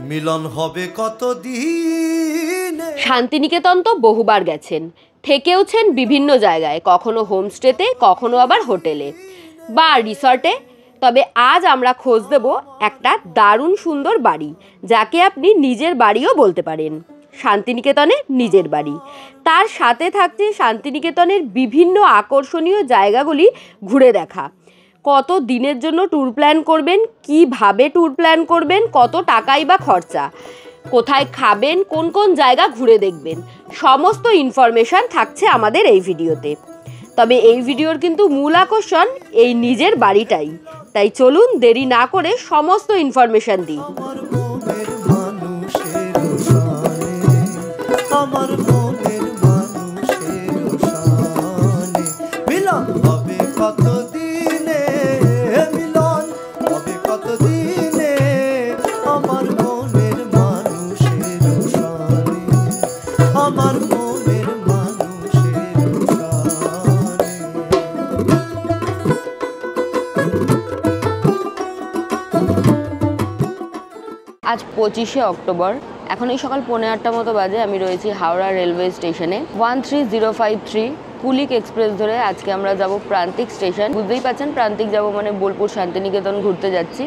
মিলন হবে কতদিনে। শান্তিনিকেতন তো বহুবার গেছেন, থেকেওছেন বিভিন্ন জায়গায়, কখনো হোমস্টেতে, কখনো আবার হোটেলে বা রিসর্টে। তবে আজ আমরা খোঁজ দেব একটা দারুণ সুন্দর বাড়ি, যাকে আপনি নিজের বাড়িও বলতে পারেন। শান্তিনিকেতনে নিজের বাড়ি, তার সাথে থাকছে শান্তিনিকেতনের বিভিন্ন আকর্ষণীয় জায়গাগুলি ঘুরে দেখা। কত দিনের জন্য ট্যুর প্ল্যান করবেন, কিভাবে ট্যুর প্ল্যান করবেন, কত টাকাই বা খরচা, কোথায় খাবেন, কোন কোন জায়গা ঘুরে দেখবেন, সমস্ত ইনফরমেশান থাকছে আমাদের এই ভিডিওতে। তবে এই ভিডিওর কিন্তু মূল আকর্ষণ এই নিজের বাড়িটাই। তাই চলুন দেরি না করে সমস্ত ইনফরমেশান দিই। আজ 25শে অক্টোবর, এখন এই সকাল 8:15 মতো বাজে। আমি রয়েছি হাওড়া রেলওয়ে স্টেশনে। 13053 কুলিক এক্সপ্রেস ধরে আজকে আমরা যাব প্রান্তিক স্টেশন। বুঝতেই পারছেন, প্রান্তিক যাব মানে বোলপুর শান্তিনিকেতন ঘুরতে যাচ্ছি।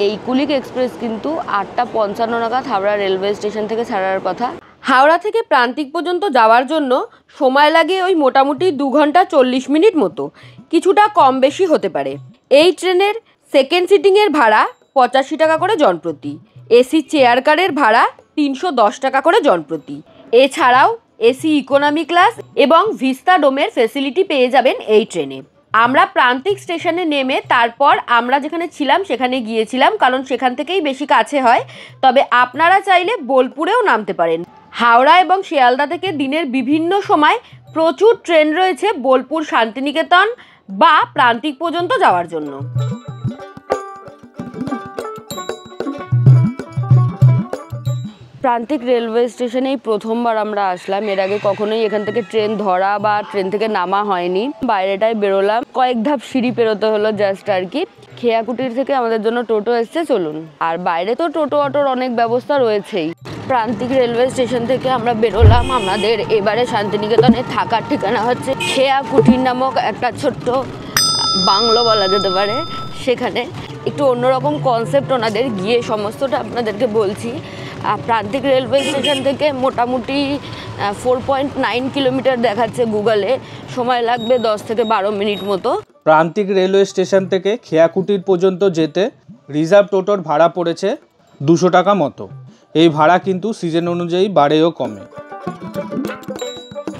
এই কুলিক এক্সপ্রেস কিন্তু 8:55 নাগাদ হাওড়া রেলওয়ে স্টেশন থেকে ছাড়ার কথা। হাওড়া থেকে প্রান্তিক পর্যন্ত যাওয়ার জন্য সময় লাগে ওই মোটামুটি 2 ঘন্টা 40 মিনিট মতো, কিছুটা কম বেশি হতে পারে। এই ট্রেনের সেকেন্ড সিটিংয়ের ভাড়া 85 টাকা করে জনপ্রতি, এসি চেয়ার কারের ভাড়া 310 টাকা করে জনপ্রতি। এছাড়াও এসি ইকোনমি ক্লাস এবং ভিস্তা ডোমের ফেসিলিটি পেয়ে যাবেন এই ট্রেনে। আমরা প্রান্তিক স্টেশনে নেমে তারপর আমরা যেখানে ছিলাম সেখানে গিয়েছিলাম, কারণ সেখান থেকেই বেশি কাছে হয়। তবে আপনারা চাইলে বোলপুরেও নামতে পারেন। হাওড়া এবং শিয়ালদা থেকে দিনের বিভিন্ন সময় প্রচুর ট্রেন রয়েছে বোলপুর শান্তিনিকেতন বা প্রান্তিক পর্যন্ত যাওয়ার জন্য। প্রান্তিক রেলওয়ে স্টেশনে এই প্রথমবার আমরা আসলাম। এর আগে কখনোই এখান থেকে ট্রেন ধরা বা ট্রেন থেকে নামা হয়নি। বাইরেটায় বেরোলাম, কয়েক ধাপ সিঁড়ি পেরোতে হলো জাস্ট আর কি। খেয়াকুটির থেকে আমাদের জন্য টোটো এসছে, চলুন। আর বাইরে তো টোটো অটোর অনেক ব্যবস্থা রয়েছেই। প্রান্তিক রেলওয়ে স্টেশন থেকে আমরা বেরোলাম। আমাদের এবারে শান্তিনিকেতনে থাকার ঠিকানা হচ্ছে খেয়াকুটির নামক একটা ছোট্ট বাংলো বলা যেতে পারে। সেখানে একটু অন্যরকম কনসেপ্ট ওনাদের, গিয়ে সমস্তটা আপনাদেরকে বলছি। প্রান্তিক রেলওয়ে স্টেশন থেকে মোটামুটি 4.9 কিলোমিটার দেখাচ্ছে গুগলে, সময় লাগবে 10 থেকে 12 মিনিট মতো। প্রান্তিক রেলওয়ে স্টেশন থেকে খেয়াকুটির পর্যন্ত যেতে রিজার্ভ টোটোর ভাড়া পড়েছে 200 টাকা মতো। এই ভাড়া কিন্তু সিজন অনুযায়ী বাড়েও কমে।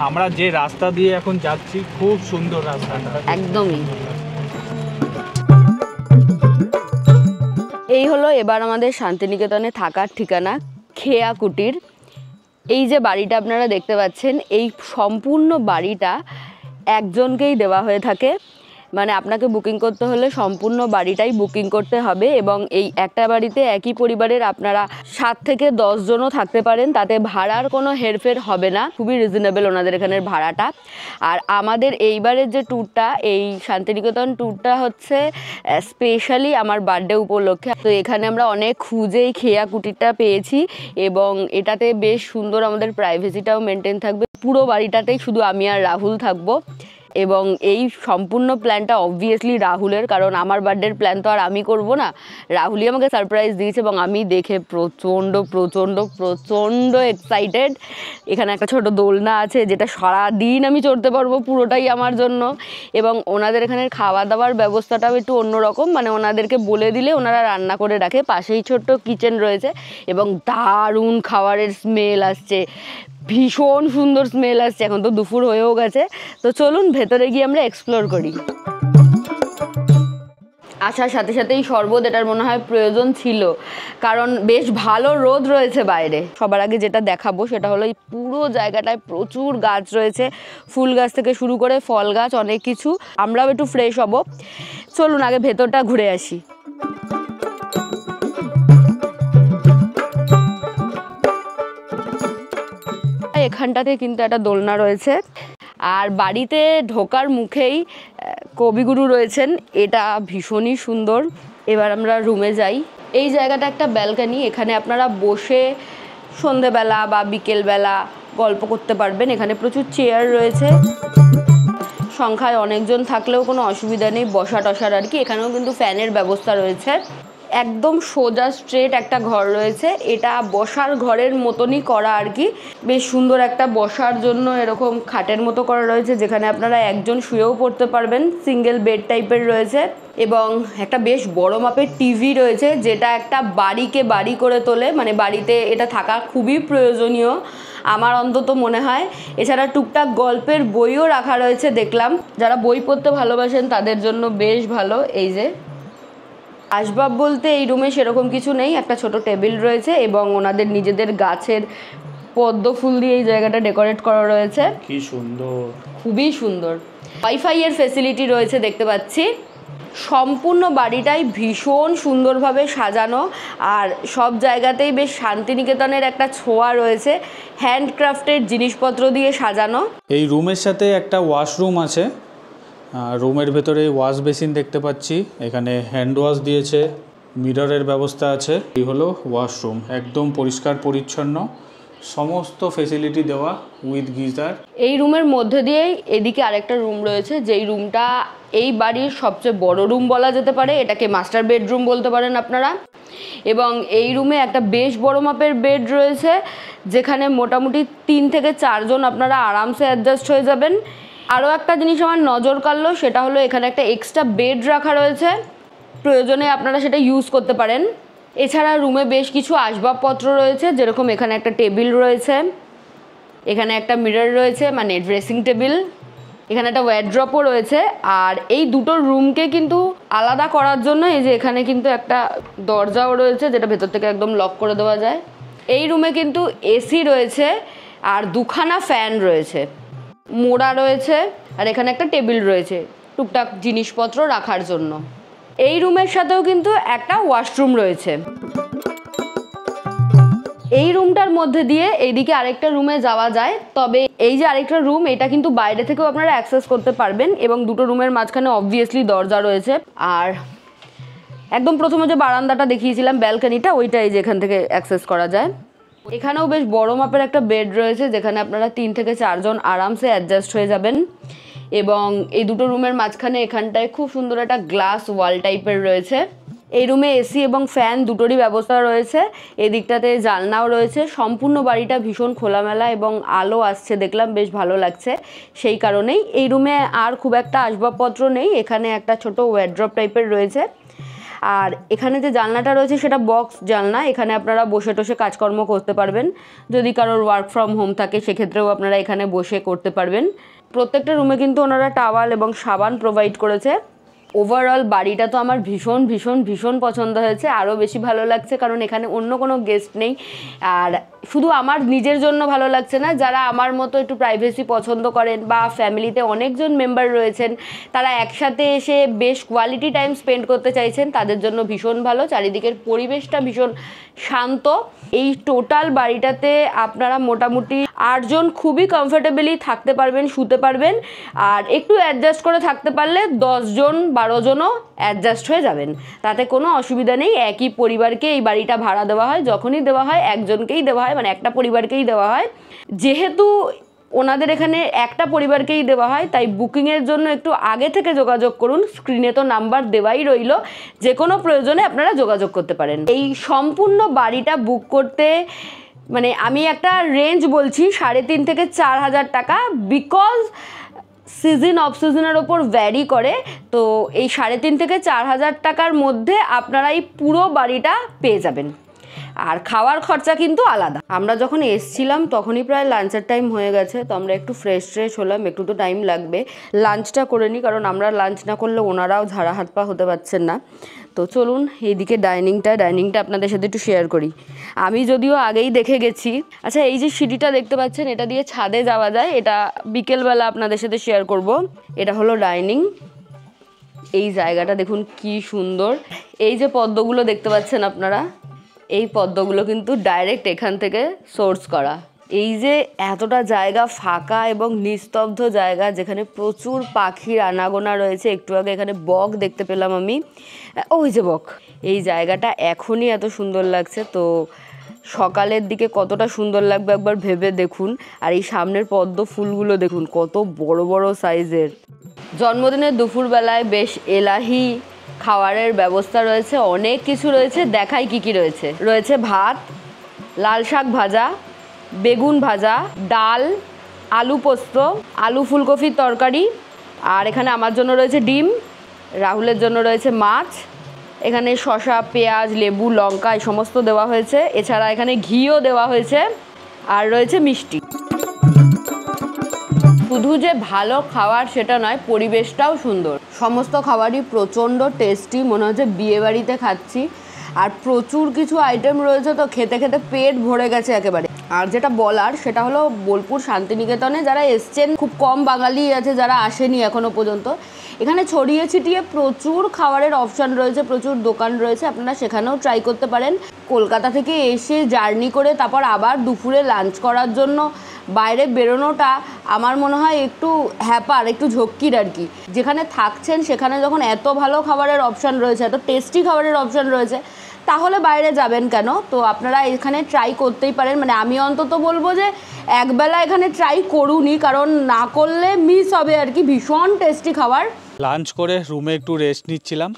আমরা যে রাস্তা দিয়ে এখন যাচ্ছি খুব সুন্দর রাস্তাটা, একদমই। এই হলো এবার আমাদের শান্তিনিকেতনে থাকার ঠিকানা, খেয়াকুটির। এই যে বাড়িটা আপনারা দেখতে পাচ্ছেন, এই সম্পূর্ণ বাড়িটা একজনকেই দেওয়া হয়ে থাকে। মানে আপনাকে বুকিং করতে হলে সম্পূর্ণ বাড়িটাই বুকিং করতে হবে, এবং এই একটা বাড়িতে একই পরিবারের আপনারা 7 থেকে 10 জনও থাকতে পারেন। তাতে ভাড়ার কোনো হেরফের হবে না, খুবই রিজনেবল ওনাদের এখানের ভাড়াটা। আর আমাদের এইবারের যে ট্যুরটা, এই শান্তিনিকেতন ট্যুরটা হচ্ছে স্পেশালি আমার বার্থডে উপলক্ষে। তো এখানে আমরা অনেক খুঁজেই খেয়াকুটিটা পেয়েছি, এবং এটাতে বেশ সুন্দর আমাদের প্রাইভেসিটাও মেনটেন থাকবে। পুরো বাড়িটাতেই শুধু আমি আর রাহুল থাকবো, এবং এই সম্পূর্ণ প্ল্যানটা অবভিয়াসলি রাহুলের, কারণ আমার বার্থডের প্ল্যান তো আর আমি করব না। রাহুলই আমাকে সারপ্রাইজ দিয়েছে এবং আমি দেখে প্রচণ্ড প্রচণ্ড প্রচণ্ড এক্সাইটেড। এখানে একটা ছোট দোলনা আছে যেটা সারাদিন আমি চড়তে পারবো, পুরোটাই আমার জন্য। এবং ওনাদের এখানের খাওয়া দাওয়ার ব্যবস্থাটাও একটু অন্যরকম, মানে ওনাদেরকে বলে দিলে ওনারা রান্না করে রাখে। পাশেই ছোট্ট কিচেন রয়েছে এবং দারুণ খাবারের স্মেল আসছে, ভীষণ সুন্দর স্মেল আসছে। এখন তো দুপুর হয়েও গেছে, তো চলুন ভেতরে গিয়ে আমরা এক্সপ্লোর করি। আসার সাথে সাথেই শরবত, এটার মনে হয় প্রয়োজন ছিল, কারণ বেশ ভালো রোদ রয়েছে বাইরে। সবার আগে যেটা দেখাবো সেটা হলো এই পুরো জায়গাটায় প্রচুর গাছ রয়েছে, ফুল গাছ থেকে শুরু করে ফল গাছ, অনেক কিছু। আমরাও একটু ফ্রেশ হব। চলুন আগে ভেতরটা ঘুরে আসি। এখানটাতে কিন্তু একটা দোলনা রয়েছে, আর বাড়িতে ঢোকার মুখেই কবিগুরু রয়েছেন, এটা ভীষণই সুন্দর। এবার আমরা রুমে যাই। এই জায়গাটা একটা ব্যালকনি, এখানে আপনারা বসে সন্ধেবেলা বা বিকেলবেলা গল্প করতে পারবেন। এখানে প্রচুর চেয়ার রয়েছে, সংখ্যায় অনেকজন থাকলেও কোনো অসুবিধা নেই বসা টসার আর কি। এখানেও কিন্তু ফ্যানের ব্যবস্থা রয়েছে। একদম সোজা স্ট্রেট একটা ঘর রয়েছে, এটা বসার ঘরের মতনই করা আর কি। বেশ সুন্দর একটা বসার জন্য এরকম খাটের মতো করা রয়েছে, যেখানে আপনারা একজন শুয়েও পড়তে পারবেন, সিঙ্গেল বেড টাইপের রয়েছে। এবং একটা বেশ বড় মাপের টিভি রয়েছে, যেটা একটা বাড়িকে বাড়ি করে তোলে, মানে বাড়িতে এটা থাকা খুবই প্রয়োজনীয় আমার অন্তত মনে হয়। এছাড়া টুকটাক গল্পের বইও রাখা রয়েছে দেখলাম, যারা বই পড়তে ভালোবাসেন তাদের জন্য বেশ ভালো। এই যে আসবাব বলতে এই রুমে সেরকম কিছু নেই, একটা ছোট টেবিল রয়েছে এবং ওনাদের নিজেদের গাছের পদ্ম ফুল দিয়ে এই জায়গাটা ডেকোরেট করা রয়েছে। কি সুন্দর, খুবই সুন্দর। ওয়াইফাই এর ফেসিলিটি রয়েছে দেখতে পাচ্ছি। সম্পূর্ণ বাড়িটাই ভীষণ সুন্দরভাবে সাজানো, আর সব জায়গাতেই বেশ শান্তিনিকেতনের একটা ছোঁয়া রয়েছে, হ্যান্ডক্রাফটের জিনিসপত্র দিয়ে সাজানো। এই রুমের সাথে একটা ওয়াশরুম আছে, রুমের ভেতরে ওয়াশ বেসিন দেখতে পাচ্ছি, এখানে হ্যান্ড ওয়াশ দিয়েছে, মিররের ব্যবস্থা আছে। এই হলো ওয়াশরুম, একদম পরিষ্কার পরিচ্ছন্ন, সমস্ত ফেসিলিটি দেওয়া উইথ গিজার। এই রুমের মধ্যে দিয়েই এদিকে আরেকটা রুম রয়েছে, যেই রুমটা এই বাড়ির সবচেয়ে বড় রুম বলা যেতে পারে, এটাকে মাস্টার বেডরুম বলতে পারেন আপনারা। এবং এই রুমে একটা বেশ বড় মাপের বেড রয়েছে, যেখানে মোটামুটি 3 থেকে 4 জন আপনারা আরামসে অ্যাডজাস্ট হয়ে যাবেন। আরও একটা জিনিস আমার নজর কাড়লো, সেটা হলো এখানে একটা এক্সট্রা বেড রাখা রয়েছে, প্রয়োজনে আপনারা সেটা ইউজ করতে পারেন। এছাড়া রুমে বেশ কিছু আসবাবপত্র রয়েছে, যেরকম এখানে একটা টেবিল রয়েছে, এখানে একটা মিরর রয়েছে মানে ড্রেসিং টেবিল, এখানে একটা ওয়ার্ড্রপও রয়েছে। আর এই দুটো রুমকে কিন্তু আলাদা করার জন্য এই যে এখানে কিন্তু একটা দরজাও রয়েছে, যেটা ভেতর থেকে একদম লক করে দেওয়া যায়। এই রুমে কিন্তু এসি রয়েছে আর 2খানা ফ্যান রয়েছে, মোড়া রয়েছে, আর এখানে একটা টেবিল রয়েছে টুকটাক জিনিসপত্র রাখার জন্য। এই রুমের সাথেও কিন্তু একটা ওয়াশরুম রয়েছে। এই রুমটার মধ্যে দিয়ে এইদিকে আরেকটা রুমে যাওয়া যায়, তবে এই যে আরেকটা রুম, এটা কিন্তু বাইরে থেকেও আপনারা অ্যাক্সেস করতে পারবেন এবং দুটো রুমের মাঝখানে অবভিয়াসলি দরজা রয়েছে। আর একদম প্রথমে যে বারান্দাটা দেখিয়েছিলাম ব্যালকনিটা, ওইটা এই যে এখান থেকে অ্যাক্সেস করা যায়। এখানেও বেশ বড় মাপের একটা বেড রয়েছে, যেখানে আপনারা 3 থেকে 4 জন আরামসে অ্যাডজাস্ট হয়ে যাবেন। এবং এই দুটো রুমের মাঝখানে এখানটায় খুব সুন্দর একটা গ্লাস ওয়াল টাইপের রয়েছে। এই রুমে এসি এবং ফ্যান দুটোরই ব্যবস্থা রয়েছে, এদিকটাতে জানলাও রয়েছে। সম্পূর্ণ বাড়িটা ভীষণ খোলামেলা এবং আলো আসছে দেখলাম, বেশ ভালো লাগছে। সেই কারণেই এই রুমে আর খুব একটা আসবাবপত্র নেই, এখানে একটা ছোট ওয়ার্ড্রপ টাইপের রয়েছে। আর এখানে যে জানলাটা রয়েছে সেটা বক্স জানলা, এখানে আপনারা বসে টসে কাজকর্ম করতে পারবেন। যদি কারোর ওয়ার্ক ফ্রম হোম থাকে সেক্ষেত্রেও আপনারা এখানে বসে করতে পারবেন। প্রত্যেকটা রুমে কিন্তু ওনারা টাওয়াল এবং সাবান প্রোভাইড করেছে। ওভারঅল বাড়িটা তো আমার ভীষণ ভীষণ ভীষণ পছন্দ হয়েছে, আরও বেশি ভালো লাগছে কারণ এখানে অন্য কোনো গেস্ট নেই। আর শুধু আমার নিজের জন্য ভালো লাগছে না, যারা আমার মতো একটু প্রাইভেসি পছন্দ করেন বা ফ্যামিলিতে অনেকজন মেম্বার রয়েছেন, তারা একসাথে এসে বেশ কোয়ালিটি টাইম স্পেন্ড করতে চাইছেন, তাদের জন্য ভীষণ ভালো। চারিদিকের পরিবেশটা ভীষণ শান্ত। এই টোটাল বাড়িটাতে আপনারা মোটামুটি 8 জন খুবই কমফোর্টেবলি থাকতে পারবেন, শুতে পারবেন। আর একটু অ্যাডজাস্ট করে থাকতে পারলে 10 জন 12 জনও অ্যাডজাস্ট হয়ে যাবেন, তাতে কোনো অসুবিধা নেই। একই পরিবারকে এই বাড়িটা ভাড়া দেওয়া হয়, যখনই দেওয়া হয় একজনকেই দেওয়া হয়, মানে একটা পরিবারকেই দেওয়া হয়। যেহেতু ওনাদের এখানে একটা পরিবারকেই দেওয়া হয়, তাই বুকিংয়ের জন্য একটু আগে থেকে যোগাযোগ করুন। স্ক্রিনে তো নাম্বার দেওয়াই রইল, যে কোনো প্রয়োজনে আপনারা যোগাযোগ করতে পারেন। এই সম্পূর্ণ বাড়িটা বুক করতে মানে আমি একটা রেঞ্জ বলছি 3.5 থেকে 4 হাজার টাকা, বিকজ সিজন অফ সিজনের ওপর ভ্যারি করে। তো এই 3.5 থেকে 4 হাজার টাকার মধ্যে আপনারা এই পুরো বাড়িটা পেয়ে যাবেন। আর খাওয়ার খরচা কিন্তু আলাদা। আমরা যখন এসছিলাম তখনই প্রায় লাঞ্চের টাইম হয়ে গেছে, তো আমরা একটু ফ্রেশ হলাম, একটু তো টাইম লাগবে, লাঞ্চটা করে নিই, কারণ আমরা লাঞ্চ না করলে ওনারাও ঝাড়া হাত পা হতে পারছেন না। তো চলুন এইদিকে ডাইনিংটা আপনাদের সাথে একটু শেয়ার করি। আমি যদিও আগেই দেখে গেছি। আচ্ছা, এই যে সিঁড়িটা দেখতে পাচ্ছেন, এটা দিয়ে ছাদে যাওয়া যায়, এটা বিকেলবেলা আপনাদের সাথে শেয়ার করব। এটা হলো ডাইনিং। এই জায়গাটা দেখুন কি সুন্দর। এই যে পদ্মগুলো দেখতে পাচ্ছেন আপনারা, এই পদ্মগুলো কিন্তু ডাইরেক্ট এখান থেকে সোর্স করা, এই যে এতটা জায়গা ফাঁকা এবং নিস্তব্ধ জায়গা, যেখানে প্রচুর পাখির আনাগোনা রয়েছে। একটু আগে এখানে বক দেখতে পেলাম আমি, ওই যে বক। এই জায়গাটা এখনই এত সুন্দর লাগছে, তো সকালের দিকে কতটা সুন্দর লাগবে একবার ভেবে দেখুন। আর এই সামনের পদ্ম ফুলগুলো দেখুন কত বড় বড় সাইজের। জন্মদিনের দুপুরবেলায় বেশ এলাহি খাবারের ব্যবস্থা রয়েছে, অনেক কিছু রয়েছে। দেখাই কি কি রয়েছে। রয়েছে ভাত, লাল শাক ভাজা, বেগুন ভাজা, ডাল, আলু পোস্ত, আলু ফুলকপির তরকারি, আর এখানে আমার জন্য রয়েছে ডিম, রাহুলের জন্য রয়েছে মাছ। এখানে শসা, পেঁয়াজ, লেবু, লঙ্কা এই সমস্ত দেওয়া হয়েছে। এছাড়া এখানে ঘিও দেওয়া হয়েছে, আর রয়েছে মিষ্টি। শুধু যে ভালো খাবার সেটা নয়, পরিবেশটাও সুন্দর। সমস্ত খাবারই প্রচণ্ড টেস্টি, মনে হচ্ছে বিয়েবাড়িতে খাচ্ছি। আর প্রচুর কিছু আইটেম রয়েছে, তো খেতে খেতে পেট ভরে গেছে একেবারে। আর যেটা বলার সেটা হলো, বোলপুর শান্তিনিকেতনে যারা এসছেন, খুব কম বাঙালি আছে যারা আসেনি এখনও পর্যন্ত। এখানে ছড়িয়ে ছিটিয়ে প্রচুর খাবারের অপশান রয়েছে, প্রচুর দোকান রয়েছে, আপনারা সেখানেও ট্রাই করতে পারেন। কলকাতা থেকে এসে জার্নি করে তারপর আবার দুপুরে লাঞ্চ করার জন্য বাইরে বেরোনোটা আমার মনে হয় একটু হ্যাপার, একটু ঝক্কির আর কি। যেখানে থাকছেন সেখানে যখন এত ভালো খাবারের অপশান রয়েছে, এত টেস্টি খাবারের অপশান রয়েছে, তাহলে বাইরে যাবেন কেন? তো আপনারা এখানে ট্রাই করতেই পারেন। মানে আমি অন্তত বলবো যে একবেলা এখানে ট্রাই করুনই, কারণ না করলে মিস হবে আর কি। ভীষণ টেস্টি খাবার। লাঞ্চ করে রুমে একটু রেস্ট নিচ্ছিলাম।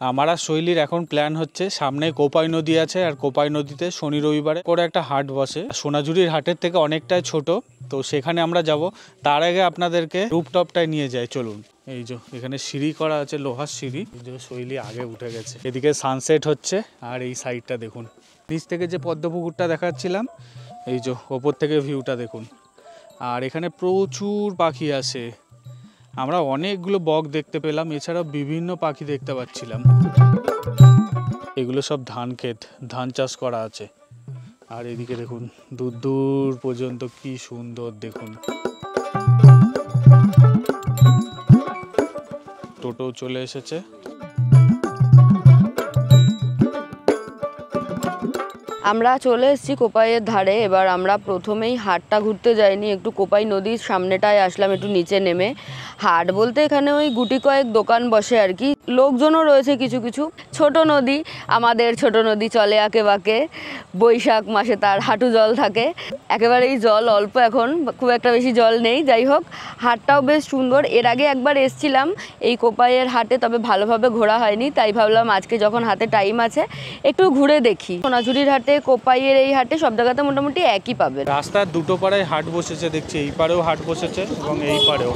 আমার আর শৈলীর এখন প্ল্যান হচ্ছে, সামনে কোপাই নদী আছে, আর কোপাই নদীতে শনি রবিবারে করে একটা হাট বসে, সোনাঝুরির হাটের থেকে অনেকটাই ছোট, তো সেখানে আমরা যাব। তার আগে আপনাদেরকে রুপটপটায় নিয়ে যাই, চলুন। এই যে এখানে সিঁড়ি করা আছে, লোহার সিঁড়ি। এই যে শৈলী আগে উঠে গেছে। এদিকে সানসেট হচ্ছে, আর এই সাইডটা দেখুন, নিচ থেকে যে পদ্মপুকুরটা দেখাচ্ছিলাম, এই যে ওপর থেকে ভিউটা দেখুন। আর এখানে প্রচুর পাখি আসে, আমরা অনেকগুলো বক দেখতে পেলাম, এছাড়াও বিভিন্ন পাখি দেখতে পাচ্ছিলাম। এগুলো সব ধান ক্ষেত, ধান চাষ করা আছে। আর এদিকে দেখুন দূর দূর পর্যন্ত কি সুন্দর দেখুন। টোটো চলে এসেছে। আমরা চলে এসেছি কোপাইয়ের ধারে। এবার আমরা প্রথমেই হাটটা ঘুরতে যাইনি, একটু কোপাই নদীর সামনেটায় আসলাম, একটু নিচে নেমে। হাট বলতে এখানে ওই গুটি কয়েক দোকান বসে আর কি, লোকজনও রয়েছে কিছু কিছু। ছোট নদী, আমাদের ছোট নদী চলে আঁকে বাঁকে। বৈশাখ মাসে তার হাঁটু জল থাকে, একেবারেই জল অল্প, এখন খুব একটা বেশি জল নেই। যাই হোক, হাটটাও বেশ সুন্দর। এর আগে একবার এসছিলাম এই কোপাইয়ের হাটে, তবে ভালোভাবে ঘোরা হয়নি, তাই ভাবলাম আজকে যখন হাতে টাইম আছে একটু ঘুরে দেখি। সোনাঝুরির হাটে, কোপাইয়ের এই হাটে সব জায়গাতে মোটামুটি একই পাবে। রাস্তার দুটো পাড়ায় হাট বসেছে দেখছি, এই পাড়েও হাট বসেছে এবং এই পাড়েও।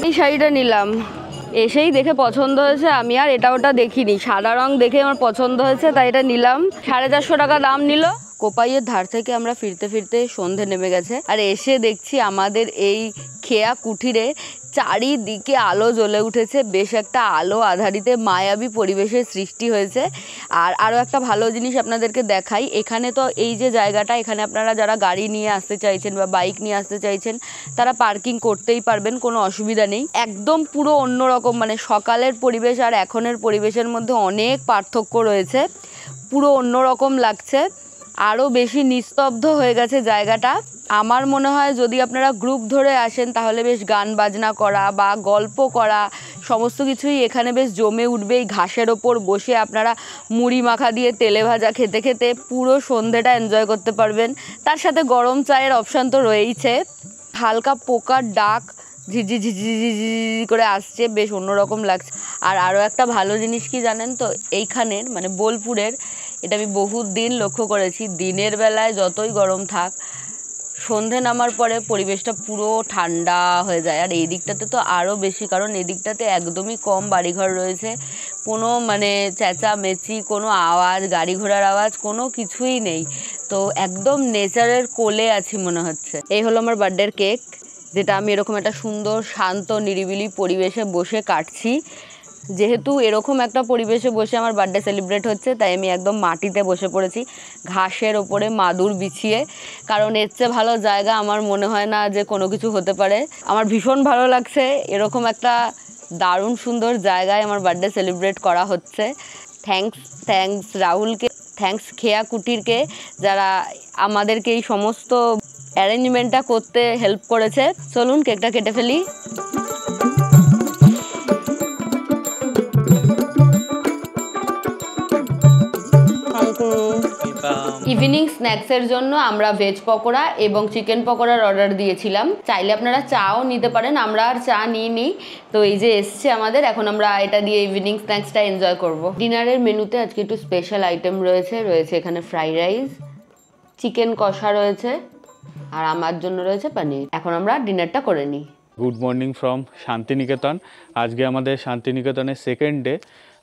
এই শাড়িটা নিলাম, এসেই দেখে পছন্দ হয়েছে। আমি আর এটা ওটা দেখিনি, সাদা রং দেখে আমার পছন্দ হয়েছে, তাই এটা নিলাম। 450 টাকা দাম নিল। কোপাইয়ের ধার থেকে আমরা ফিরতে ফিরতে সন্ধে নেমে গেছে, আর এসে দেখছি আমাদের এই খেয়া কুঠিরে চারিদিকে আলো জ্বলে উঠেছে। বেশ একটা আলো আধারিতে মায়াবী পরিবেশের সৃষ্টি হয়েছে। আর আরও একটা ভালো জিনিস আপনাদেরকে দেখাই, এখানে তো এই যে জায়গাটা, এখানে আপনারা যারা গাড়ি নিয়ে আসতে চাইছেন বা বাইক নিয়ে আসতে চাইছেন, তারা পার্কিং করতেই পারবেন, কোনো অসুবিধা নেই। একদম পুরো অন্যরকম, মানে সকালের পরিবেশ আর এখনের পরিবেশের মধ্যে অনেক পার্থক্য রয়েছে, পুরো অন্যরকম লাগছে। আরও বেশি নিস্তব্ধ হয়ে গেছে জায়গাটা। আমার মনে হয় যদি আপনারা গ্রুপ ধরে আসেন, তাহলে বেশ গান বাজনা করা বা গল্প করা সমস্ত কিছুই এখানে বেশ জমে উঠবে। এই ঘাসের ওপর বসে আপনারা মুড়ি মাখা দিয়ে তেলে ভাজা খেতে খেতে পুরো সন্ধেটা এনজয় করতে পারবেন। তার সাথে গরম চায়ের অপশান তো রয়েইছে। হালকা পোকার ডাক ঝিঝি ঝিঝি ঝিঝি করে আসছে, বেশ অন্যরকম লাগছে। আর আরও একটা ভালো জিনিস কি জানেন তো, এইখানের মানে বোলপুরের, এটা আমি বহুত দিন লক্ষ্য করেছি, দিনের বেলায় যতই গরম থাক, সন্ধে নামার পরে পরিবেশটা পুরো ঠান্ডা হয়ে যায়। আর এই দিকটাতে তো আরও বেশি, কারণ এই দিকটাতে একদমই কম বাড়িঘর রয়েছে, কোনো মানে চেঁচামেচি, কোনো আওয়াজ, গাড়ি ঘোড়ার আওয়াজ কোনো কিছুই নেই। তো একদম নেচারের কোলে আছি মনে হচ্ছে। এই হলো আমার বার্থডের কেক, যেটা আমি এরকম একটা সুন্দর শান্ত নিরিবিলি পরিবেশে বসে কাটছি। যেহেতু এরকম একটা পরিবেশে বসে আমার বার্থডে সেলিব্রেট হচ্ছে, তাই আমি একদম মাটিতে বসে পড়েছি, ঘাসের ওপরে মাদুর বিছিয়ে। কারণ এর চেয়ে ভালো জায়গা আমার মনে হয় না যে কোনো কিছু হতে পারে। আমার ভীষণ ভালো লাগছে, এরকম একটা দারুণ সুন্দর জায়গায় আমার বার্থডে সেলিব্রেট করা হচ্ছে। থ্যাঙ্কস রাহুলকে, থ্যাঙ্কস খেয়া কুটিরকে, যারা আমাদেরকে এই সমস্ত অ্যারেঞ্জমেন্টটা করতে হেল্প করেছে। চলুন কেকটা কেটে ফেলি। ইভিনিং স্ন্যাক্সের জন্য আমরা ভেজ পকোড়া এবং চিকেন পকোড়ার অর্ডার দিয়েছিলাম। চাইলে আপনারা চাও নিতে পারেন, আমরা আর চা নিইনি। তো এই যে এসছে আমাদের, এখন আমরা এটা দিয়ে ইভিনিং স্ন্যাক্সটা এনজয় করব। ডিনারের মেনুতে আজকে একটু স্পেশাল আইটেম রয়েছে এখানে ফ্রাইড রাইস, চিকেন কষা রয়েছে, আর আমার জন্য রয়েছে পনির। এখন আমরা ডিনারটা করে নিই। Good morning from Santiniketan. আজকে আমাদের শান্তিনিকেতনের সেকেন্ড ডে।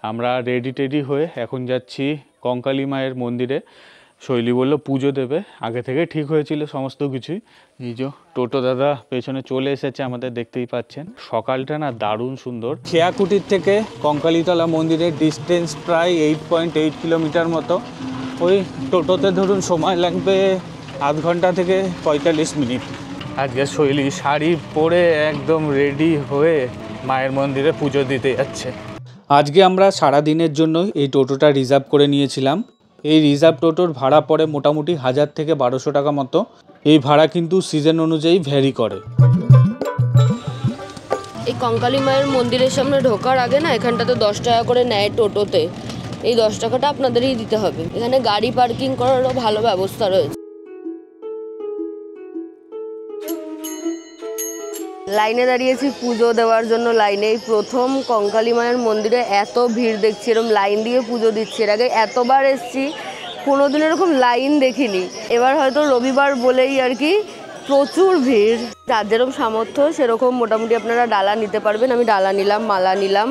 আমরা রেডি হয়ে এখন যাচ্ছি কঙ্কালী মায়ের মন্দিরে। শৈলী বলল পুজো দেবে, আগে থেকে ঠিক হয়েছিল সমস্ত কিছুই। এই যে টোটো দাদা পেছনে চলে এসেছে আমাদের, দেখতেই পাচ্ছেন। সকালটা না দারুণ সুন্দর। খেয়াকুটির থেকে কঙ্কালীতলা মন্দিরের ডিস্টেন্স প্রায় 8.8 কিলোমিটার মতো। ওই টোটোতে ধরুন সময় লাগবে আধ ঘন্টা থেকে 45 মিনিট। আজকে শৈলী শাড়ি পরে একদম রেডি হয়ে মায়ের মন্দিরে পুজো দিতে যাচ্ছে। আজকে আমরা সারা দিনের জন্য এই টোটোটা রিজার্ভ করে নিয়েছিলাম। এই রিজার্ভ টোটোর ভাড়া পড়ে মোটামুটি 1000 থেকে 1200 টাকা মতো। এই ভাড়া কিন্তু সিজন অনুযায়ী ভ্যারি করে। এই কঙ্কালী মায়ের মন্দিরের সামনে ঢোকার আগে না এখানটাতে 10 টাকা করে নেয় টোটোতে। এই 10 টাকাটা আপনাদেরই দিতে হবে। এখানে গাড়ি পার্কিং করারও ভালো ব্যবস্থা রয়েছে। লাইনে দাঁড়িয়েছি পুজো দেওয়ার জন্য। লাইনে এই প্রথম কঙ্কালী মায়ের মন্দিরে এত ভিড় দেখছি, এরকম লাইন দিয়ে পুজো দিচ্ছি। এর আগে এতবার এসছি, কোনোদিন এরকম লাইন দেখিনি। এবার হয়তো রবিবার বলেই আর কি প্রচুর ভিড়। যার যেরকম সামর্থ্য সেরকম মোটামুটি আপনারা ডালা নিতে পারবেন। আমি ডালা নিলাম, মালা নিলাম।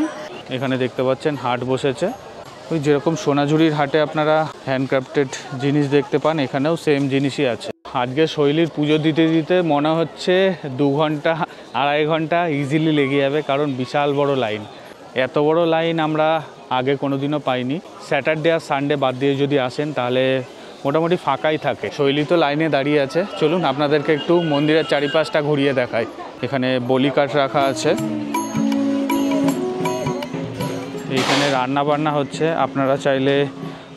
এখানে দেখতে পাচ্ছেন হাট বসেছে। ওই যেরকম সোনাঝুরির হাটে আপনারা হ্যান্ডক্রাফটেড জিনিস দেখতে পান, এখানেও সেম জিনিসই আছে। আজকে শৈলীর পুজো দিতে দিতে মনে হচ্ছে 2 ঘন্টা 2.5 ঘন্টা ইজিলি লেগে যাবে, কারণ বিশাল বড় লাইন। এত বড় লাইন আমরা আগে কোনোদিনও পাইনি। স্যাটারডে আর সানডে বাদ দিয়ে যদি আসেন তাহলে মোটামুটি ফাঁকাই থাকে। শৈলী তো লাইনে দাঁড়িয়ে আছে। চলুন আপনাদেরকে একটু মন্দিরের চারিপাশটা ঘুরিয়ে দেখাই। এখানে বলি কাঠ রাখা আছে, এইখানে রান্না বান্না হচ্ছে। আপনারা চাইলে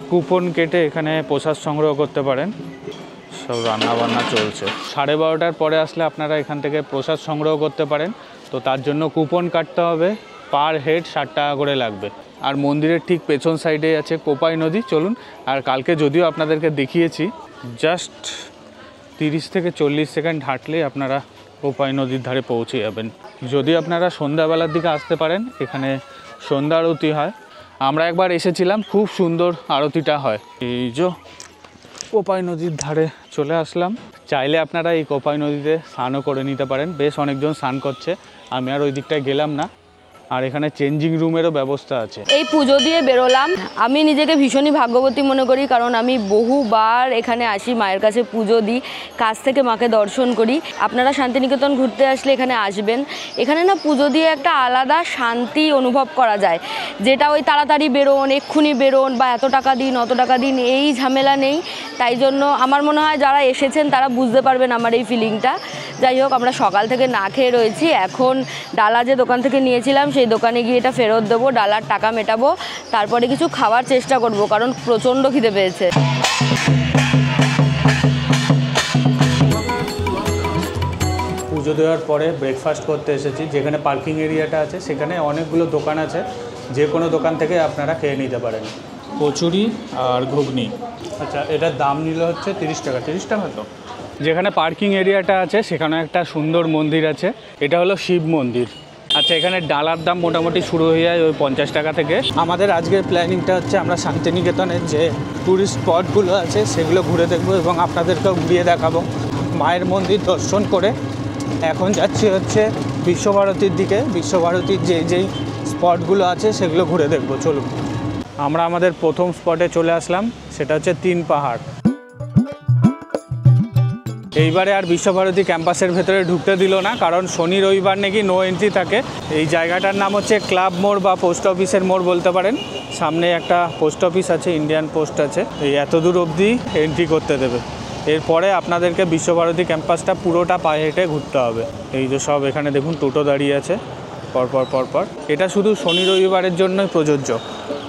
কুপন কেটে এখানে প্রসাদ সংগ্রহ করতে পারেন। সব রান্না বান্না চলছে। 12:30টার পরে আসলে আপনারা এখান থেকে প্রসাদ সংগ্রহ করতে পারেন। তো তার জন্য কুপন কাটতে হবে, পার হেড 60 টাকা করে লাগবে। আর মন্দিরের ঠিক পেছন সাইডে আছে কোপাই নদী। চলুন, আর কালকে যদিও আপনাদেরকে দেখিয়েছি, জাস্ট 30 থেকে 40 সেকেন্ড হাঁটলেই আপনারা কোপাই নদীর ধারে পৌঁছে যাবেন। যদি আপনারা সন্ধ্যাবেলার দিকে আসতে পারেন, এখানে সন্ধ্যা আরতি হয়। আমরা একবার এসেছিলাম, খুব সুন্দর আরতিটা হয়। এই যে কোপাই নদীর ধারে চলে আসলাম। চাইলে আপনারা এই কোপাই নদীতে স্নানও করে নিতে পারেন। বেশ অনেকজন স্নান করছে, আমি আর ওই দিকটায় গেলাম না। আর এখানে চেঞ্জিং রুমেরও ব্যবস্থা আছে। এই পুজো দিয়ে বেরোলাম। আমি নিজেকে ভীষণই ভাগ্যবতী মনে করি, কারণ আমি বহুবার এখানে আসি, মায়ের কাছে পুজো দিই, কাছ থেকে মাকে দর্শন করি। আপনারা শান্তিনিকেতন ঘুরতে আসলে এখানে আসবেন। এখানে না পুজো দিয়ে একটা আলাদা শান্তি অনুভব করা যায়, যেটা ওই তাড়াতাড়ি বেরোন, এক্ষুনি বেরোন, বা এত টাকা দিন অত টাকা দিন, এই ঝামেলা নেই। তাই জন্য আমার মনে হয় যারা এসেছেন তারা বুঝতে পারবেন আমার এই ফিলিংটা। যাই হোক, আমরা সকাল থেকে না খেয়ে রয়েছি। এখন ডালা যে দোকান থেকে নিয়েছিলাম সেই দোকানে গিয়ে এটা ফেরত দেবো, ডালার টাকা মেটাবো, তারপরে কিছু খাওয়ার চেষ্টা করব, কারণ প্রচণ্ড খিদে পেয়েছে। পুজো দেওয়ার পরে ব্রেকফাস্ট করতে এসেছি। যেখানে পার্কিং এরিয়াটা আছে সেখানে অনেকগুলো দোকান আছে, যে কোনো দোকান থেকে আপনারা খেয়ে নিতে পারেন। কচুরি আর ঘুগনি। আচ্ছা, এটার দাম নিল হচ্ছে 30 টাকা। 30 টাকা তো। যেখানে পার্কিং এরিয়াটা আছে সেখানে একটা সুন্দর মন্দির আছে, এটা হলো শিব মন্দির। আচ্ছা, এখানে ডালার দাম মোটামুটি শুরু হয়ে যায় ওই 50 টাকা থেকে। আমাদের আজকের প্ল্যানিংটা হচ্ছে আমরা শান্তিনিকেতনের যে ট্যুরিস্ট স্পটগুলো আছে সেগুলো ঘুরে দেখবো এবং আপনাদেরকেও ঘুরিয়ে দেখাবো। মায়ের মন্দির দর্শন করে এখন যাচ্ছি হচ্ছে বিশ্বভারতীর দিকে। বিশ্বভারতীর যেই স্পটগুলো আছে সেগুলো ঘুরে দেখবো। চলুন, আমরা আমাদের প্রথম স্পটে চলে আসলাম, সেটা হচ্ছে 3 পাহাড়। এইবারে আর বিশ্বভারতী ক্যাম্পাসের ভেতরে ঢুকতে দিল না, কারণ শনি রবিবার নাকি নো এন্ট্রি থাকে। এই জায়গাটার নাম হচ্ছে ক্লাব মোড় বা পোস্ট অফিসের মোড় বলতে পারেন। সামনে একটা পোস্ট অফিস আছে, ইন্ডিয়ান পোস্ট আছে। এই এত দূর অবধি এন্ট্রি করতে দেবে। এরপরে আপনাদেরকে বিশ্বভারতী ক্যাম্পাসটা পুরোটা পায়ে হেঁটে ঘুরতে হবে। এই যে সব এখানে দেখুন টোটো দাঁড়িয়ে আছে পরপর। এটা শুধু শনি রবিবারের জন্যই প্রযোজ্য।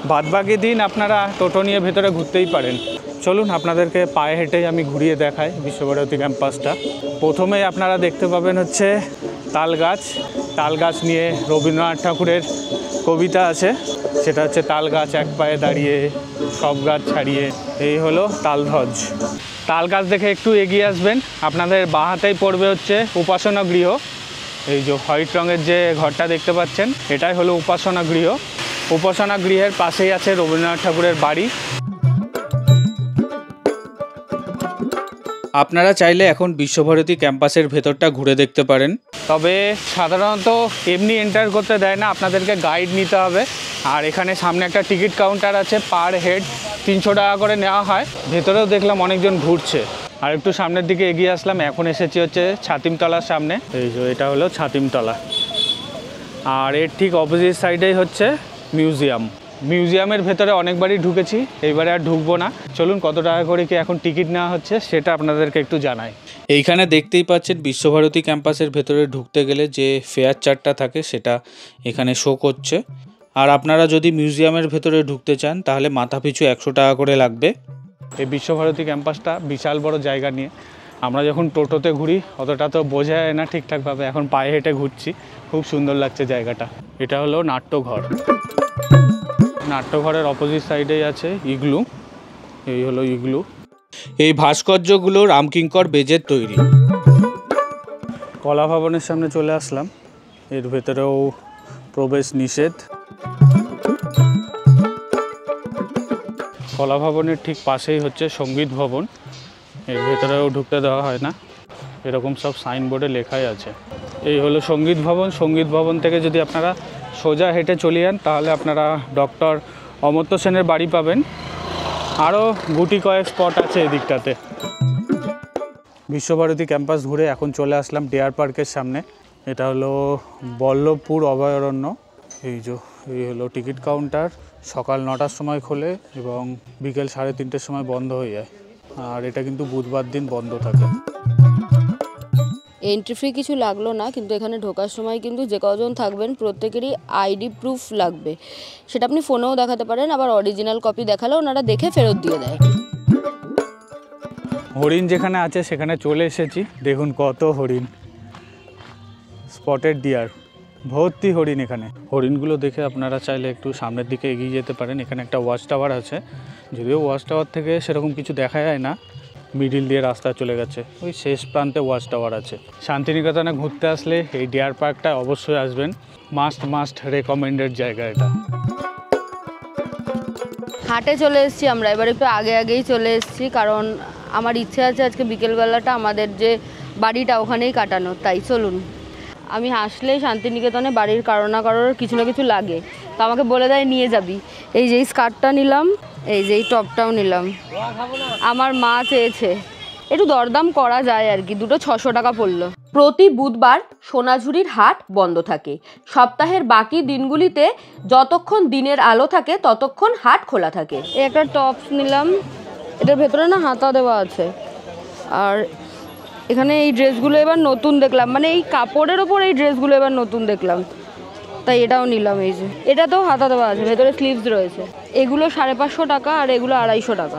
বাদবাকি দিন আপনারা টোটো নিয়ে ভেতরে ঘুরতেই পারেন। চলুন আপনাদেরকে পায়ে হেঁটেই আমি ঘুরিয়ে দেখাই বিশ্বভারতী ক্যাম্পাসটা। প্রথমেই আপনারা দেখতে পাবেন হচ্ছে তাল গাছ। তাল গাছ নিয়ে রবীন্দ্রনাথ ঠাকুরের কবিতা আছে, সেটা হচ্ছে তাল গাছ এক পায়ে দাঁড়িয়ে সব গাছ ছাড়িয়ে। এই হলো তালধ্বজ। তাল গাছ দেখে একটু এগিয়ে আসবেন, আপনাদের বাঁ হাতেই পড়বে হচ্ছে উপাসনা গৃহ। এই যে হোয়াইট রঙের যে ঘরটা দেখতে পাচ্ছেন, এটাই হলো উপাসনা গৃহ। উপাসনা গৃহের পাশেই আছে রবীন্দ্রনাথ ঠাকুরের বাড়ি। আপনারা চাইলে এখন বিশ্বভারতী ক্যাম্পাসের ভেতরটা ঘুরে দেখতে পারেন, তবে সাধারণত এমনি এন্টার করতে দেয় না, আপনাদেরকে গাইড নিতে হবে। আর এখানে সামনে একটা টিকিট কাউন্টার আছে, পার হেড 300 টাকা করে নেওয়া হয়। ভেতরেও দেখলাম অনেকজন ঘুরছে। আর একটু সামনের দিকে এগিয়ে আসলাম, এখন এসেছি হচ্ছে ছাতিমতলার সামনে। এই যে এটা হলো ছাতিমতলা, আর এর ঠিক অপোজিট সাইডেই হচ্ছে মিউজিয়াম। মিউজিয়ামের ভেতরে অনেকবারই ঢুকেছি, এইবারে আর ঢুকবো না। চলুন কত টাকা করে কি এখন টিকিট নেওয়া হচ্ছে সেটা আপনাদেরকে একটু জানাই। এইখানে দেখতেই পাচ্ছেন বিশ্বভারতী ক্যাম্পাসের ভেতরে ঢুকতে গেলে যে ফেয়ার চার্টটা থাকে সেটা এখানে শো করছে। আর আপনারা যদি মিউজিয়ামের ভেতরে ঢুকতে চান তাহলে মাথাপিছু 100 টাকা করে লাগবে। এই বিশ্বভারতী ক্যাম্পাসটা বিশাল বড় জায়গা নিয়ে। আমরা যখন টোটোতে ঘুরি অতটা তো বোঝা যায় না ঠিকঠাকভাবে, এখন পায়ে হেঁটে ঘুরছি, খুব সুন্দর লাগছে জায়গাটা। এটা হলো নাট্যঘর। নাট্যঘরের অপোজিট সাইডেই আছে ইগলু। এই হলো ইগলু। এই ভাস্কর্যগুলো রামকিঙ্কর বেজের তৈরি। কলা ভবনের সামনে চলে আসলাম, এর ভেতরেও প্রবেশ নিষেধ। কলা ভবনের ঠিক পাশেই হচ্ছে সঙ্গীত ভবন, এর ভেতরেও ঢুকতে দেওয়া হয় না, এরকম সব সাইনবোর্ডে লেখাই আছে। এই হলো সঙ্গীত ভবন। সঙ্গীত ভবন থেকে যদি আপনারা সোজা হেঁটে চলে যান তাহলে আপনারা ডক্টর অমর্ত্য সেনের বাড়ি পাবেন। আরও গুটি কয়েক স্পট আছে এদিকটাতে। বিশ্বভারতী ক্যাম্পাস ঘুরে এখন চলে আসলাম ডিয়ার পার্কের সামনে। এটা হলো বল্লভপুর অভয়ারণ্য। এই হলো টিকিট কাউন্টার। সকাল 9টার সময় খোলে এবং বিকেল 3:30-র সময় বন্ধ হয়ে যায়। আর এটা কিন্তু বুধবার দিন বন্ধ থাকে। এন্ট্রি ফি কিছু লাগলো না, কিন্তু এখানে ঢোকার সময় কিন্তু যে কজন থাকবেন প্রত্যেকেরই আইডি প্রুফ লাগবে। সেটা আপনি ফোনেও দেখাতে পারেন, আবার অরিজিনাল কপি দেখালেও ওনারা দেখে ফেরত দিয়ে দেয়। হরিণ যেখানে আছে সেখানে চলে এসেছি। দেখুন কত হরিণ, স্পটেড ডিয়ার, ভর্তি হরিণ এখানে। হরিণগুলো দেখে আপনারা চাইলে একটু সামনের দিকে এগিয়ে যেতে পারেন। এখানে একটা ওয়াচ টাওয়ার আছে, যদিও ওয়াচ টাওয়ার থেকে সেরকম কিছু দেখা যায় না, মিডিল দিয়ে রাস্তা চলে গেছে, ওই শেষ প্রান্তে ওয়াচ টাওয়ার আছে। শান্তিনিকেতনে ঘুরতে আসলে এই ডিয়ার পার্কটা অবশ্যই আসবেন, মাস্ট রেকমেন্ডেড জায়গা এটা। হাটে চলে এসেছি আমরা, এবার একটু আগেই চলে এসেছি, কারণ আমার ইচ্ছে আছে আজকে বিকেলবেলাটা আমাদের যে বাড়িটা ওখানেই কাটানো। তাই চলুন। আমি আসলেই শান্তিনিকেতনে বাড়ির কারো না কারোর কিছু না কিছু লাগে, তো আমাকে বলে দেয় নিয়ে যাবি। এই যে স্কার্টটা নিলাম, এই যে টপটাও নিলাম। আমার মা চেয়েছে, একটু দরদাম করা যায় আর কি, দুটো 600 টাকা পড়লো। প্রতি বুধবার সোনাঝুরির হাট বন্ধ থাকে। সপ্তাহের বাকি দিনগুলিতে যতক্ষণ দিনের আলো থাকে ততক্ষণ হাট খোলা থাকে। এই একটা টপস নিলাম, এটার ভেতরে না হাতা দেওয়া আছে। আর এখানে এই ড্রেসগুলো এবার নতুন দেখলাম, মানে এই কাপড়ের ওপর এই ড্রেসগুলো এবার নতুন দেখলাম, তাই এটাও নিলাম। এই যে এটাতেও হাতা দেওয়া আছে, ভেতরে স্লিভস রয়েছে। এগুলো 550 টাকা আর এগুলো 250 টাকা।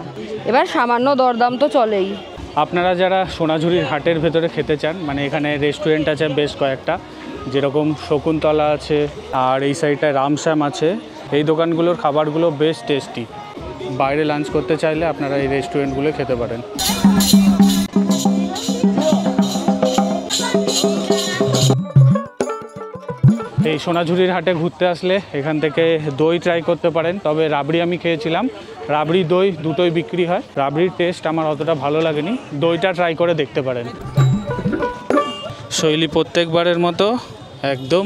এবার সামান্য দরদাম তো চলেই। আপনারা যারা সোনাঝুরির হাটের ভেতরে খেতে চান, মানে এখানে রেস্টুরেন্ট আছে বেশ কয়েকটা, যেরকম শকুন্তলা আছে আর এই সাইডটায় রামশ্যাম আছে। এই দোকানগুলোর খাবারগুলো বেশ টেস্টি। বাইরে লাঞ্চ করতে চাইলে আপনারা এই রেস্টুরেন্টগুলো খেতে পারেন। এই সোনাঝুরির হাটে ঘুরতে আসলে এখান থেকে দই ট্রাই করতে পারেন, তবে রাবড়ি আমি খেয়েছিলাম, রাবড়ি দই দুটোই বিক্রি হয়। রাবড়ির টেস্ট আমার অতটা ভালো লাগেনি, দইটা ট্রাই করে দেখতে পারেন। শৈলী প্রত্যেকবারের মতো একদম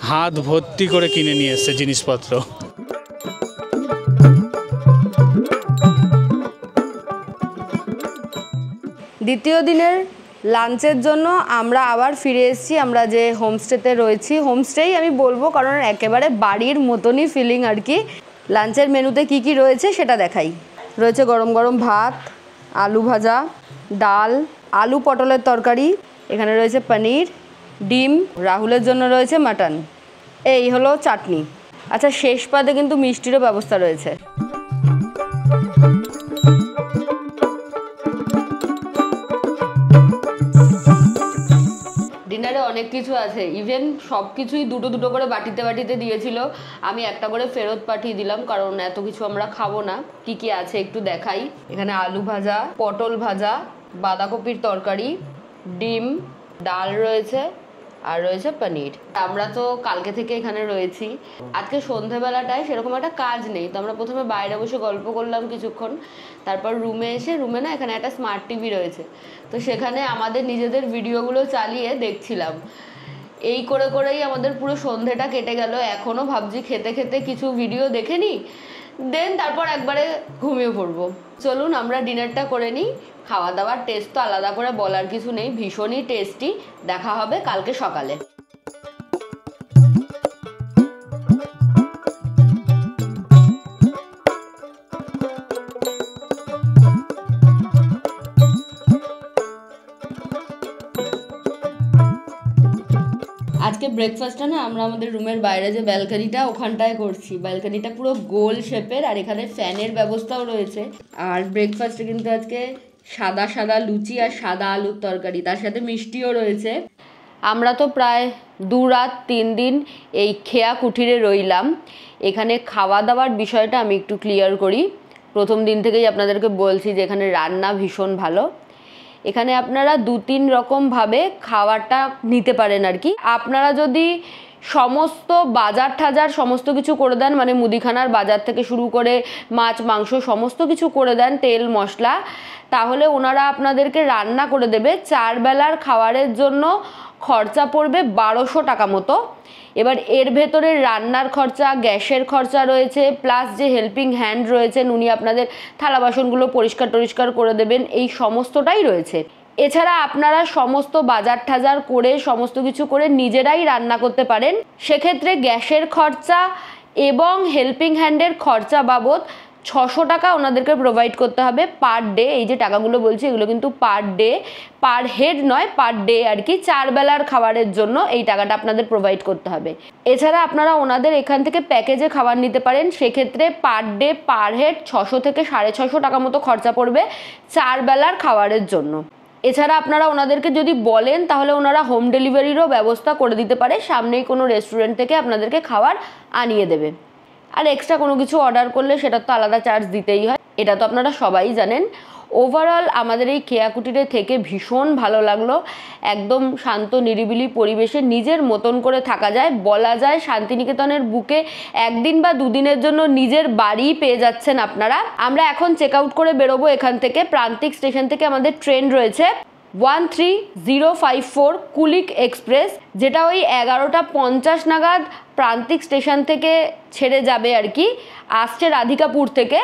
হাত ভর্তি করে কিনে নিয়ে এসছে জিনিসপত্র। দ্বিতীয় দিনের লাঞ্চের জন্য আমরা আবার ফিরে এসেছি। আমরা যে হোমস্টেতে রয়েছি, হোমস্টেই আমি বলবো, কারণ একেবারে বাড়ির মতনই ফিলিং আর কি। লাঞ্চের মেনুতে কি কি রয়েছে সেটা দেখাই। রয়েছে গরম গরম ভাত, আলু ভাজা, ডাল, আলু পটলের তরকারি, এখানে রয়েছে পনির, ডিম, রাহুলের জন্য রয়েছে মাটন। এই হলো চাটনি। আচ্ছা, শেষ পাতে কিন্তু মিষ্টিরও ব্যবস্থা রয়েছে। ডিনারে অনেক কিছু আছে, ইভেন সব কিছুই দুটো দুটো করে বাটিতে বাটিতে দিয়েছিল। আমি একটা করে ফেরত পাঠিয়ে দিলাম, কারণ এত কিছু আমরা খাবো না। কি কি আছে একটু দেখাই। এখানে আলু ভাজা, পটল ভাজা, বাঁধাকপির তরকারি, ডিম, ডাল রয়েছে, আর রয়েছে পনির। আমরা তো কালকে থেকে এখানে রয়েছি। আজকে সন্ধেবেলাটায় সেরকম একটা কাজ নেই, তো আমরা প্রথমে বাইরে বসে গল্প করলাম কিছুক্ষণ, তারপর রুমে এসে, রুমে না এখানে একটা স্মার্ট টিভি রয়েছে, তো সেখানে আমাদের নিজেদের ভিডিওগুলো চালিয়ে দেখছিলাম। এই করে করেই আমাদের পুরো সন্ধেটা কেটে গেল। এখনও ভাবছি খেতে খেতে কিছু ভিডিও দেখে নিই, দেন তারপর একবারে ঘুমিয়ে পড়বো। চলুন আমরা ডিনারটা করে নিই। খাওয়া দাওয়ার টেস্ট তো আলাদা করে বলার কিছু নেই, ভীষণই টেস্টি। দেখা হবে কালকে সকালে। আজকে ব্রেকফাস্টটা না আমরা আমাদের রুমের বাইরে যে ব্যালকনিটা, ওখানটায় করছি। ব্যালকনিটা পুরো গোল শেপের, আর এখানে ফ্যানের ব্যবস্থাও রয়েছে। আর ব্রেকফাস্টে কিন্তু আজকে সাদা সাদা লুচি আর সাদা আলুর তরকারি, তার সাথে মিষ্টিও রয়েছে। আমরা তো প্রায় 2 রাত 3 দিন এই খেয়া কুঠিরে রইলাম। এখানে খাওয়া দাওয়ার বিষয়টা আমি একটু ক্লিয়ার করি। প্রথম দিন থেকেই আপনাদেরকে বলছি যে এখানে রান্না ভীষণ ভালো। এখানে আপনারা 2-3 রকমভাবে খাওয়াটা নিতে পারেন আর কি। আপনারা যদি সমস্ত বাজার ঠাজার সমস্ত কিছু করে দেন, মানে মুদিখানার বাজার থেকে শুরু করে মাছ মাংস সমস্ত কিছু করে দেন, তেল মশলা, তাহলে ওনারা আপনাদেরকে রান্না করে দেবে। 4 বেলার খাবারের জন্য খরচা পড়বে 1200 টাকা মতো। এবার এর ভেতরে রান্নার খরচা, গ্যাসের খরচা রয়েছে, প্লাস যে হেল্পিং হ্যান্ড রয়েছেন উনি আপনাদের থালা বাসনগুলো পরিষ্কার টরিষ্কার করে দেবেন, এই সমস্তটাই রয়েছে। এছাড়া আপনারা সমস্ত বাজার টাজার করে সমস্ত কিছু করে নিজেরাই রান্না করতে পারেন। সেক্ষেত্রে গ্যাসের খরচা এবং হেল্পিং হ্যান্ডের খরচা বাবদ 600 টাকা ওনাদেরকে প্রোভাইড করতে হবে পার ডে। এই যে টাকাগুলো বলছি এগুলো কিন্তু পার ডে, পার হেড নয়, পার ডে আর কি। 4 বেলার খাবারের জন্য এই টাকাটা আপনাদের প্রোভাইড করতে হবে। এছাড়া আপনারা ওনাদের এখান থেকে প্যাকেজে খাবার নিতে পারেন। সেক্ষেত্রে পার ডে পার হেড 600 থেকে 650 টাকা মতো খরচা পড়বে 4 বেলার খাবারের জন্য। এছাড়া আপনারা ওনাদেরকে যদি বলেন তাহলে ওনারা হোম ডেলিভারিরও ব্যবস্থা করে দিতে পারে। সামনেই কোনো রেস্টুরেন্ট থেকে আপনাদেরকে খাবার আনিয়ে দেবে। আর এক্সট্রা কোনো কিছু অর্ডার করলে সেটা তো আলাদা চার্জ দিতেই হয়, এটা তো আপনারা সবাই জানেন। ওভারঅল আমাদের এই খেয়া কুটিরে থেকে ভীষণ ভালো লাগলো। একদম শান্ত নিরিবিলি পরিবেশে নিজের মতন করে থাকা যায়, বলা যায় শান্তিনিকেতনের বুকে একদিন বা 2 দিনের জন্য নিজের বাড়ি পেয়ে যাচ্ছেন আপনারা। আমরা এখন চেক আউট করে বেরোবো এখান থেকে। প্রান্তিক স্টেশন থেকে আমাদের ট্রেন রয়েছে 13054 কুলিক এক্সপ্রেস, যেটা ওই 11:50 নাগাদ প্রান্তিক স্টেশন থেকে ছেড়ে যাবে আর কি। আসছে রাধিকাপুর থেকে।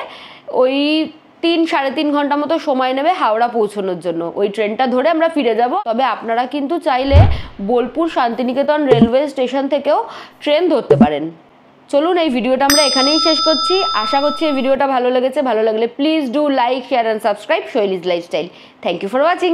ওই 3-3.5 ঘন্টা মতো সময় নেবে হাওড়া পৌঁছানোর জন্য। ওই ট্রেনটা ধরে আমরা ফিরে যাব। তবে আপনারা কিন্তু চাইলে বোলপুর শান্তিনিকেতন রেলওয়ে স্টেশন থেকেও ট্রেন ধরতে পারেন। চলুন এই ভিডিওটা আমরা এখানেই শেষ করছি। আশা করছি এই ভিডিওটা ভালো লেগেছে। ভালো লাগলে please do like, share and subscribe Shaily's lifestyle. Thank you for watching.